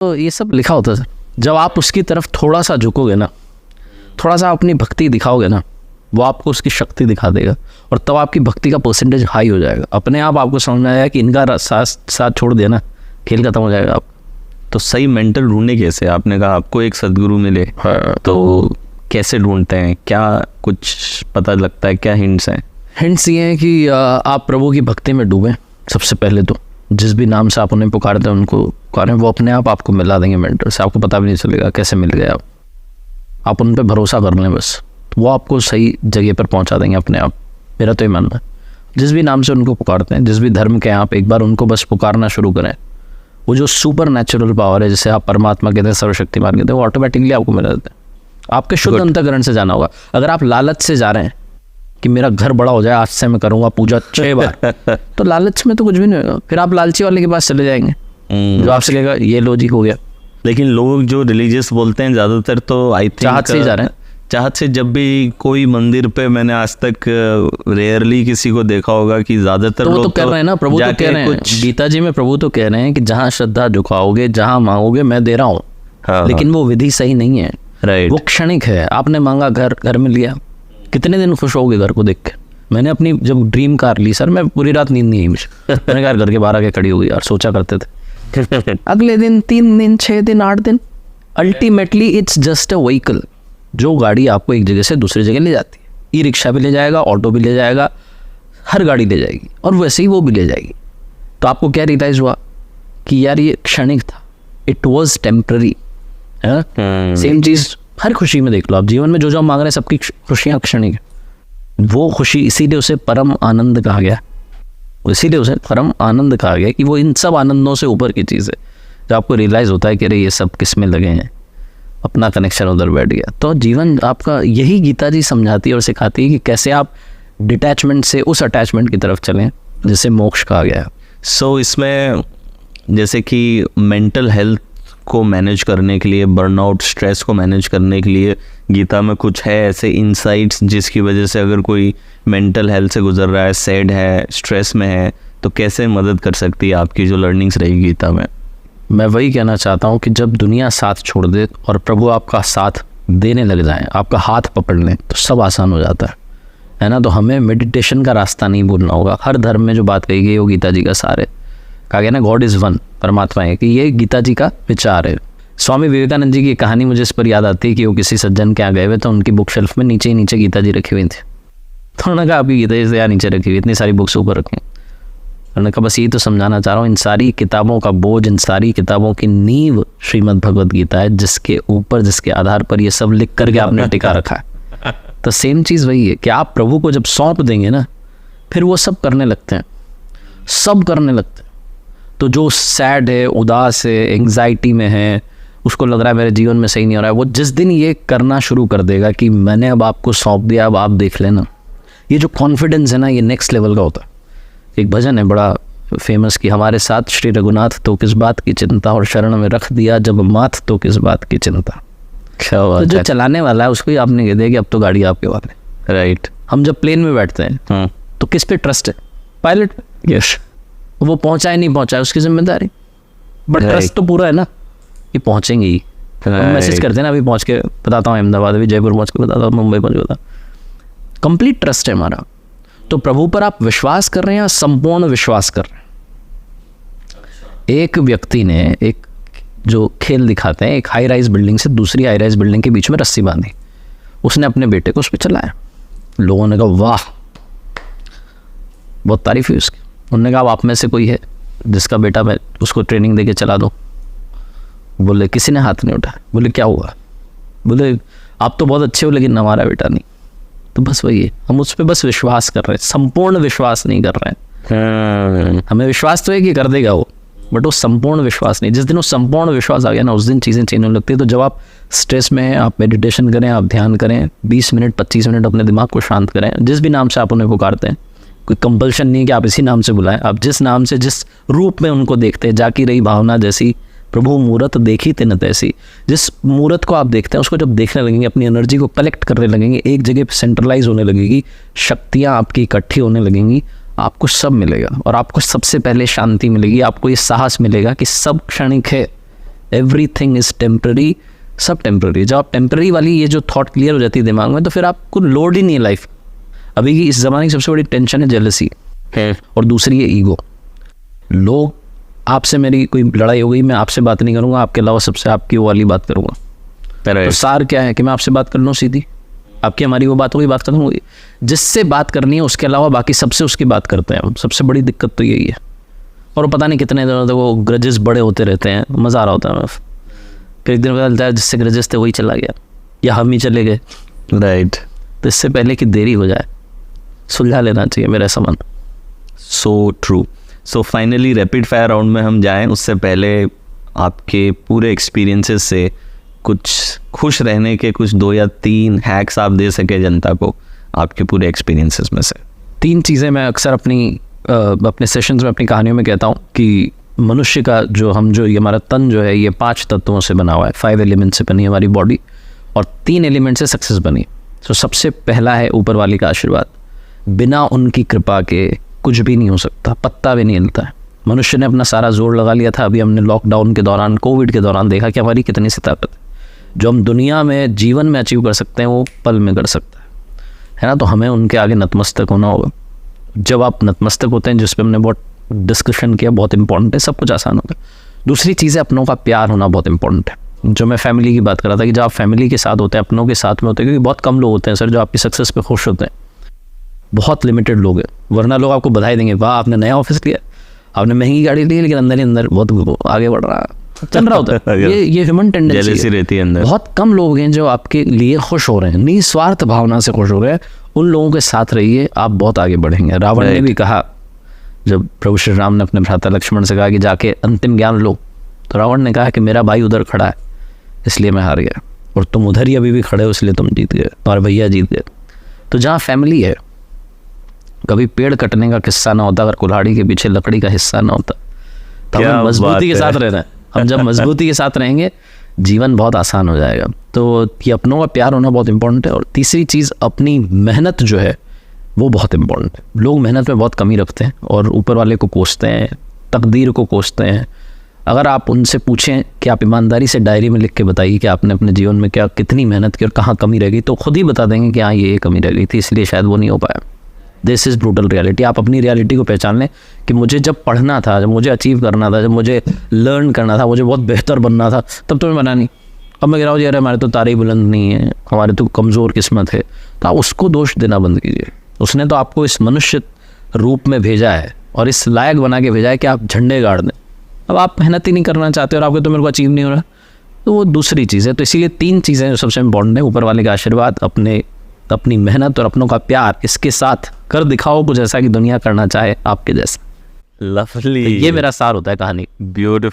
तो ये सब लिखा होता है सर। जब आप उसकी तरफ थोड़ा सा झुकोगे ना, थोड़ा सा अपनी भक्ति दिखाओगे ना, वो आपको उसकी शक्ति दिखा देगा और तब आपकी भक्ति का परसेंटेज हाई हो जाएगा। अपने आप आपको समझ में आएगा कि इनका साथ छोड़ दिया ना, खेल खत्म हो जाएगा आप। तो सही मेंटर ढूंढने कैसे? आपने कहा आपको एक सदगुरु मिले, तो कैसे ढूंढते हैं? क्या कुछ पता लगता है? क्या हिंट्स हैं? हिंट्स ये हैं कि आप प्रभु की भक्ति में डूबें सबसे पहले। तो जिस भी नाम से आप उन्हें पुकारते हैं उनको पुकारें, वो अपने आप आपको मिला देंगे मेंटर से। आपको पता भी नहीं चलेगा कैसे मिल गए आप उन पर भरोसा कर लें बस, वो आपको सही जगह पर पहुंचा देंगे अपने आप। मेरा तो ये मानना है, जिस भी नाम से उनको पुकारते हैं, जिस भी धर्म के आप, एक बार उनको बस पुकारना शुरू करें, वो जो सुपर नेचुरल पावर है जिसे आप परमात्मा कहते हैं, सर्वशक्तिमान कहते हैं, वो ऑटोमेटिकली आपको मिला देते हैं। आपके शुद्ध अंतःकरण से जाना होगा। अगर आप लालच से जा रहे हैं कि मेरा घर बड़ा हो जाए, आज से मैं करूँगा पूजा 6 बार तो लालच में तो कुछ भी नहीं होगा। फिर आप लालची वाले के पास चले जाएंगे जो आपसे कहेगा ये लॉजिक हो गया। लेकिन लोग जो रिलीजियस बोलते हैं ज़्यादातर तो आई थिंक चाहत से ही जा रहे हैं। चाहत से। जब भी कोई मंदिर पे, मैंने आज तक रेयरली किसी को देखा होगा कि ज़्यादातर तो लोग तो कह रहे हैं ना, प्रभु तो कह रहे हैं, गीता जी में प्रभु तो कह रहे हैं कि जहाँ श्रद्धा झुकाओगे, जहाँ मांगोगे मैं दे रहा हूँ। लेकिन वो विधि सही नहीं है, राइट। वो क्षणिक है। आपने मांगा, घर में लिया, कितने दिन खुश होगे घर को देख के? मैंने अपनी जब ड्रीम कार ली सर, मैं पूरी रात नींद नहीं आई मुझे। मैंने कहा घर के बाहर आके खड़ी हो गई यार, सोचा करते थे। अगले दिन 3 दिन, 6 दिन, 8 दिन, ultimately it's just a vehicle. जो गाड़ी आपको एक जगह से दूसरी जगह ले जाती है, ई रिक्शा भी ले जाएगा, ऑटो भी ले जाएगा, हर गाड़ी ले जाएगी, और वैसे ही वो भी ले जाएगी। तो आपको क्या रियलाइज हुआ कि यार ये क्षणिक था, इट वॉज टेम्पररी। सेम चीज़ हर खुशी में देख लो आप, जीवन में जो जो हम मांग रहे हैं सबकी खुशियाँ क्षणिक है। वो खुशी, इसीलिए उसे परम आनंद कहा गया, इसीलिए उसे परम आनंद कहा गया कि वो इन सब आनंदों से ऊपर की चीज़ है। जब आपको रियलाइज़ होता है कि अरे ये सब किस में लगे हैं, अपना कनेक्शन उधर बैठ गया, तो जीवन आपका, यही गीता जी समझाती है और सिखाती है कि कैसे आप डिटैचमेंट से उस अटैचमेंट की तरफ चलें जिसे मोक्ष कहा गया है। सो इसमें जैसे कि मेंटल हेल्थ को मैनेज करने के लिए, बर्नआउट, स्ट्रेस को मैनेज करने के लिए गीता में कुछ है ऐसे इंसाइट्स जिसकी वजह से अगर कोई मेंटल हेल्थ से गुजर रहा है, सैड है, स्ट्रेस में है, तो कैसे मदद कर सकती है आपकी जो लर्निंग्स रही गीता में? मैं वही कहना चाहता हूँ कि जब दुनिया साथ छोड़ दे और प्रभु आपका साथ देने लग जाए, आपका हाथ पकड़ लें, तो सब आसान हो जाता है ना। तो हमें मेडिटेशन का रास्ता नहीं भूलना होगा। हर धर्म में जो बात कही गई है वो गीता जी का सार है। कहा गया ना, गॉड इज़ वन, परमात्मा है, कि ये गीता जी का विचार है। स्वामी विवेकानंद जी की कहानी मुझे इस पर याद आती है कि वो किसी सज्जन के यहाँ गए हुए तो उनकी बुक शेल्फ में नीचे ही नीचे गीता जी रखी हुई थी। तो उन्होंने कहा आपकी गीता जी से यहाँ नीचे रखी हुई, इतनी सारी बुक्स ऊपर रखी। उन्होंने कहा बस यही तो समझाना चाह रहा हूँ, इन सारी किताबों का बोझ, इन सारी किताबों की नींव श्रीमद् भगवद गीता है, जिसके ऊपर, जिसके आधार पर ये सब लिख करके आपने टिका रखा है। तो सेम चीज़ वही है कि आप प्रभु को जब सौंप देंगे ना, फिर वो सब करने लगते हैं, सब करने लगते हैं। तो जो सैड है, उदास है, एंग्जाइटी में है, उसको लग रहा है मेरे जीवन में सही नहीं हो रहा है, वो जिस दिन ये करना शुरू कर देगा कि मैंने अब आपको सौंप दिया, अब आप देख लेना, ये जो कॉन्फिडेंस है ना, ये नेक्स्ट लेवल का होता है। एक भजन है बड़ा फेमस कि हमारे साथ श्री रघुनाथ तो किस बात की चिंता, और शरण में रख दिया जब माथ तो किस बात की चिंता। तो जो चलाने वाला है उसको ही आपने कह दिया कि अब तो गाड़ी आपके वाले, राइट। हम जब प्लेन में बैठते हैं तो किस पे ट्रस्ट है? पायलट पे। यस। वो पहुंचा है नहीं पहुंचा है उसकी जिम्मेदारी, बट ट्रस्ट तो पूरा है ना कि पहुंचेंगे ही। हम मैसेज करते हैं ना, अभी पहुंच के बताता हूँ अहमदाबाद, अभी जयपुर पहुंच के बताता हूँ, मुंबई पहुंच के बताता हूँ। कंप्लीट ट्रस्ट है हमारा। तो प्रभु पर आप विश्वास कर रहे हैं या संपूर्ण विश्वास कर रहे हैं? एक व्यक्ति ने एक जो खेल दिखाते हैं, एक हाई राइज बिल्डिंग से दूसरी हाई राइज बिल्डिंग के बीच में रस्सी बांधी, उसने अपने बेटे को उस पर चलाया। लोगों ने कहा वाह, बहुत तारीफ हुई उसकी। उन्होंने कहा आप में से कोई है जिसका बेटा मैं उसको ट्रेनिंग देके चला दूँ? बोले किसी ने हाथ नहीं उठाया। बोले क्या हुआ? बोले आप तो बहुत अच्छे हो लेकिन हमारा बेटा नहीं। तो बस वही है, हम उस पर बस विश्वास कर रहे हैं, संपूर्ण विश्वास नहीं कर रहे हैं। हमें विश्वास तो है कि कर देगा वो, बट वो संपूर्ण विश्वास नहीं। जिस दिन वो संपूर्ण विश्वास आ गया ना, उस दिन चीज़ें चेंज होने लगती है। तो जब आप स्ट्रेस में हैं, आप मेडिटेशन करें, आप ध्यान करें, 20 मिनट 25 मिनट अपने दिमाग को शांत करें, जिस भी नाम से आप उन्हें पुकारते हैं। कोई कंपल्शन नहीं है कि आप इसी नाम से बुलाएं, आप जिस नाम से, जिस रूप में उनको देखते हैं, जाकी रही भावना जैसी प्रभु मूरत देखी तिन तैसी। जिस मूरत को आप देखते हैं उसको जब देखने लगेंगे, अपनी एनर्जी को कलेक्ट करने लगेंगे, एक जगह पे सेंट्रलाइज होने लगेगी, शक्तियाँ आपकी इकट्ठी होने लगेंगी, आपको सब मिलेगा। और आपको सबसे पहले शांति मिलेगी, आपको ये साहस मिलेगा कि सब क्षणिक है, एवरीथिंग इज़ टेम्प्रेरी, सब टेम्प्रेरी। जब आप टेम्प्रेरी वाली ये जो थॉट क्लियर हो जाती है दिमाग में, तो फिर आपको लोड ही नहीं है लाइफ। अभी की इस ज़माने की सबसे बड़ी टेंशन है जेलसी, और दूसरी है ईगो। लोग, आपसे मेरी कोई लड़ाई हो गई, मैं आपसे बात नहीं करूँगा, आपके अलावा सबसे आपकी वो वाली बात करूँगा। तो सार क्या है कि मैं आपसे बात कर लूँ सीधी, आपकी हमारी वो बात होगी, बात खत्म होगी। जिससे बात करनी है उसके अलावा बाकी सबसे उसकी बात करते हैं हम। सबसे बड़ी दिक्कत तो यही है। और वो पता नहीं कितने दिनों तक वो ग्रजेस बड़े होते रहते हैं, मज़ा आ रहा होता है। फिर एक दिन पता चलता है जिससे ग्रजेस थे वही चला गया, या हम ही चले गए। राइट। तो इससे पहले कि देरी हो जाए, सुलझा लेना चाहिए मेरा ऐसा मन। So true. So finally rapid fire round में हम जाएं उससे पहले आपके पूरे एक्सपीरियंसेस से कुछ खुश रहने के कुछ 2 या 3 हैक्स आप दे सके जनता को आपके पूरे एक्सपीरियंसेस में से। 3 चीज़ें मैं अक्सर अपने सेशंस में, अपनी कहानियों में कहता हूँ कि मनुष्य का जो ये हमारा तन जो है, ये 5 तत्वों से बना हुआ है। 5 एलिमेंट से बनी है हमारी बॉडी, और 3 एलिमेंट से सक्सेस बनी। तो सबसे पहला है ऊपर वाले का आशीर्वाद। बिना उनकी कृपा के कुछ भी नहीं हो सकता, पत्ता भी नहीं हिलता है। मनुष्य ने अपना सारा जोर लगा लिया था। अभी हमने लॉकडाउन के दौरान, कोविड के दौरान देखा कि हमारी कितनी सी ताकत है। जो हम दुनिया में, जीवन में अचीव कर सकते हैं, वो पल में कर सकता है ना। तो हमें उनके आगे नतमस्तक होना होगा। जब आप नतमस्तक होते हैं, जिस पे हमने बहुत डिस्कशन किया, बहुत इंपॉर्टेंट है, सब कुछ आसान होता है। दूसरी चीज़ है अपनों का प्यार होना, बहुत इंपॉर्टेंट है। जो मैं फैमिली की बात कर रहा था कि जब आप फैमिली के साथ होते हैं, अपनों के साथ में होते हैं, क्योंकि बहुत कम लोग होते हैं सर जो आपकी सक्सेस पे खुश होते हैं। बहुत लिमिटेड लोग हैं, वरना लोग आपको बधाई देंगे, वाह आपने नया ऑफिस लिया, आपने महंगी गाड़ी ली, लेकिन अंदर ही अंदर बहुत आगे बढ़ रहा है, चल रहा होता है। ये ह्यूमन टेंडेंसी रहती है अंदर। बहुत कम लोग हैं जो आपके लिए खुश हो रहे हैं, निस्वार्थ भावना से खुश हो रहे हैं। उन लोगों के साथ रहिए, आप बहुत आगे बढ़ेंगे। रावण ने भी कहा, जब प्रभु श्री राम ने अपने भ्राता लक्ष्मण से कहा कि जाके अंतिम ज्ञान लो, तो रावण ने कहा कि मेरा भाई उधर खड़ा है इसलिए मैं हार गया, और तुम उधर ही अभी भी खड़े हो इसलिए तुम जीत गए, तुम्हारे भैया जीत गए। तो जहाँ फैमिली है, कभी पेड़ कटने का किस्सा ना होता अगर कुल्हाड़ी के पीछे लकड़ी का हिस्सा ना होता। तो हमें मजबूती के साथ रहना है। हम जब मजबूती के साथ रहेंगे, जीवन बहुत आसान हो जाएगा। तो ये अपनों का प्यार होना बहुत इंपॉर्टेंट है। और तीसरी चीज़, अपनी मेहनत जो है वो बहुत इंपॉर्टेंट है। लोग मेहनत में बहुत कमी रखते हैं और ऊपर वाले को कोसते हैं, तकदीर को कोसते हैं। अगर आप उनसे पूछें कि आप ईमानदारी से डायरी में लिख के बताइए कि आपने अपने जीवन में क्या, कितनी मेहनत की और कहाँ कमी रह गई, तो खुद ही बता देंगे कि हाँ ये कमी रह गई थी, इसलिए शायद वो नहीं हो पाया। This is brutal reality. आप अपनी रियलिटी को पहचान लें कि मुझे जब पढ़ना था, जब मुझे अचीव करना था, जब मुझे लर्न करना था, मुझे बहुत बेहतर बनना था, तब तो मैं बना नहीं। अब मैं कह रहा हूँ यार हमारे तो तारे बुलंद नहीं है, हमारे तो कमज़ोर किस्मत है, तो आप उसको दोष देना बंद कीजिए। उसने तो आपको इस मनुष्य रूप में भेजा है और इस लायक बना के भेजा है कि आप झंडे गाड़ दें। अब आप मेहनत ही नहीं करना चाहते और आपके तो मेरे को अचीव नहीं हो रहा, तो वो दूसरी चीज़ है। तो इसीलिए 3 चीज़ें जो सबसे इंपॉर्टेंट है, ऊपर वाले का आशीर्वाद, अपनी मेहनत और अपनों का प्यार, इसके साथ कर दिखाओ कुछ ऐसा कि दुनिया करना चाहे आपके जैसा। लवली। ये मेरा सार होता है कहानी। ब्यूटीफुल।